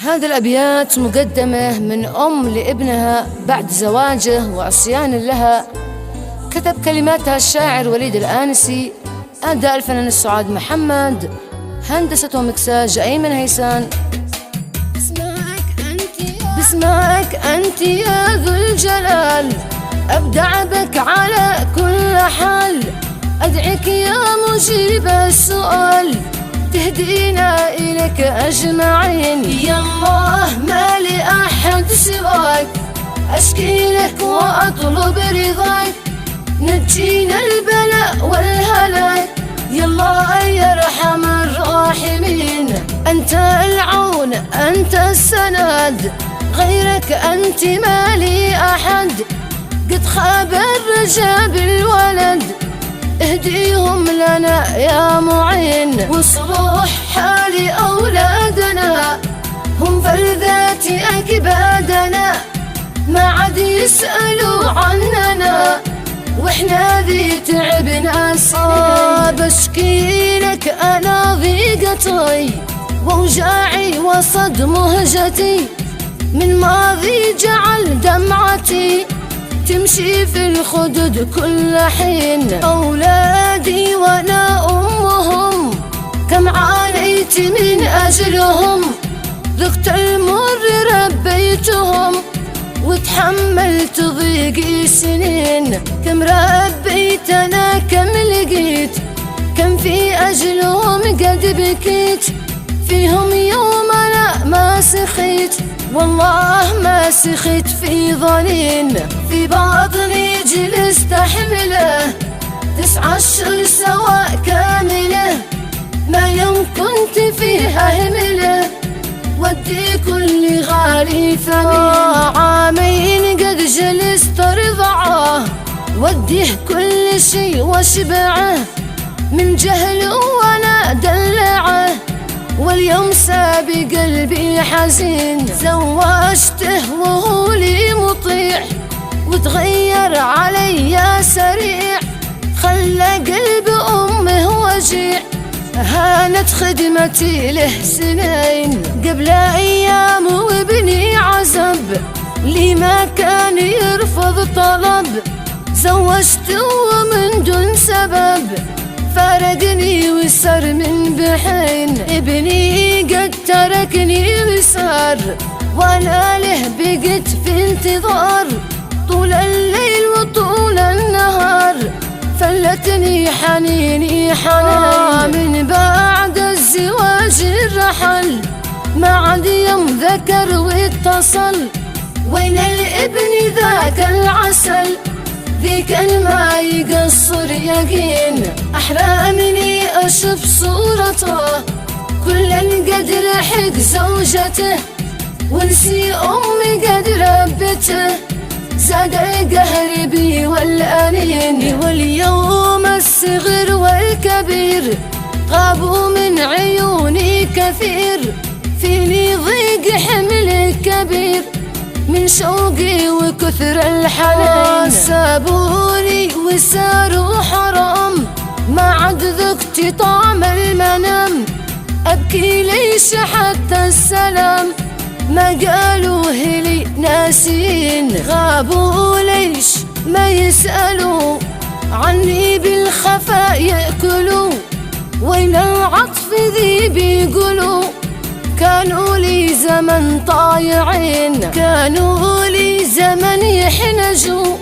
هذه الأبيات مقدمة من أم لابنها بعد زواجه وعصيان لها. كتب كلماتها الشاعر وليد الآنسي، أداء الفنان السعاد محمد، هندسة ومكساج أيمن هيسان. باسمك أنت يا ذو الجلال، أبدع بك على كل حال، أدعك يا مجيب السؤال، تهدينا إليك أجمعين. يا الله ما لي أحد سواك، أشكي لك وأطلب رضاك، نجينا البلاء والهلاك، يا الله يا أرحم الراحمين. أنت العون أنت السند، غيرك أنت ما لي أحد، قد خاب الرجا بالولد، اهديهم لنا يا معين. وصلوح حال أولادنا، هم فلذات أكبادنا، ما عاد يسألوا عننا، واحنا ذي تعبنا سنين. بشكي لك أنا ضيقتي ووجاعي وصد مهجتي، من ماضي جعل دمعتي تمشي في الخدود كل حين. أولادي وأنا أمهم، كم عانيت من أجلهم، ذقت المر ربيتهم، وتحملت ضيقي سنين. كم ربيت أنا كم لقيت، كم في أجلهم قد بكيت، فيهم يوم أنا ما سخيت، والله ما سخيت في ظنين. في باطني جلست أحمله 9 أشهر سواء كاملة، ما يوم كنت فيها همله، ودي كل غالي ثمين. عامين قد جلست رضعه، وديه كل شي واشبعه، من جهل وانا دلعه، واليوم سابي قلبي حزين. زوجته وهو لي مطيع، وتغير علي سريع، خلى قلب أمه وجيع، هانت خدمتي له سنين. قبل أيام وابني عزب، لي ما كان يرفض طلب، زوجته ومن دون سبب، فارقني وسر من بحين. ابني قد تركني وسار، وانا له بقيت في انتظار، طول الليل وطول النهار، فلتني حنيني حنين. من بعد الزواج الرحل، ما عاد يوم ذكر واتصل، وين الابن ذاك العسل، ذيك ما يقصر يقين. أحلامني أشوف صورته، كل قد لحق زوجته، ونسي أمي قد ربته، زاد قهري بي والأنين. واليوم الصغر والكبير غابوا من عيوني كثير، فيني ضيق حمل كبير، من شوقي وكثر الحنين. سابوني وساروا حرام، ما عاد ذقت طعم المنام، أبكي ليش حتى السلام، ما قالوا هلي ناسين. غابوا ليش ما يسألوا عني، بالخفاء يأكلوا، وين العطف ذي بيقولوا، كانوا لي زمن طايعين، كانوا لي زمن يحنجوا،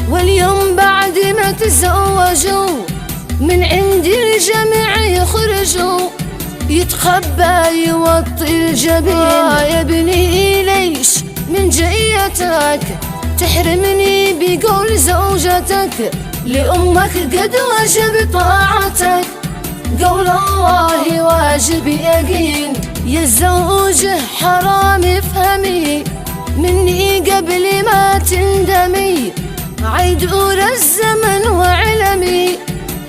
واليوم بعد ما تزوجوا، من عند الجميع يخرجوا، يتخبى يوطي الجبين. يا ابني ليش من جيتك تحرمني بقول زوجتك، لأمك قد وجب طاعتك، قول الله واجب يقين. يا الزوجة حرام افهمي مني قبل ما تندمي، عيدور الزمن وعلمي،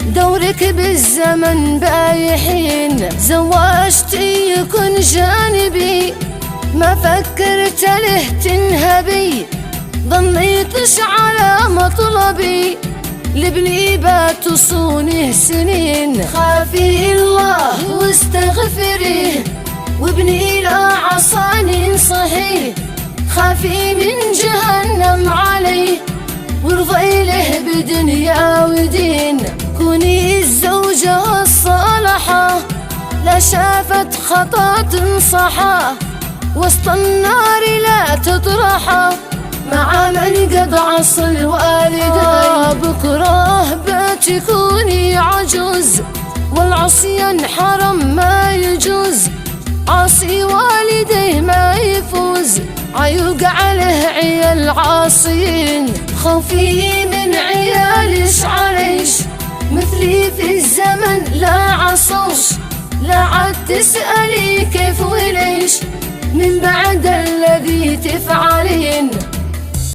دورك بالزمن بايحين. زواجتي يكون جانبي، ما فكرت له تنهبي، ظنيتش على مطلبي، لابني بات صونه سنين. خافي الله واستغفريه، وابني لا عصاني خافي من جهنم عليه وارضي له بدنيا ودين. كوني الزوجة الصالحة لا شافت خطأ تنصحه، وسط النار لا تطرحه مع من قد عصى الوالدين. بكره بتكوني عجوز والعصيان حرم ما يجوز، عاصي والديه ما يفوز عيوق عليه عيال عاصيين. خوفي من عيالش عليش مثلي في الزمن لا عصوش، لا عاد تسألي كيف وليش من بعد الذي تفعلين.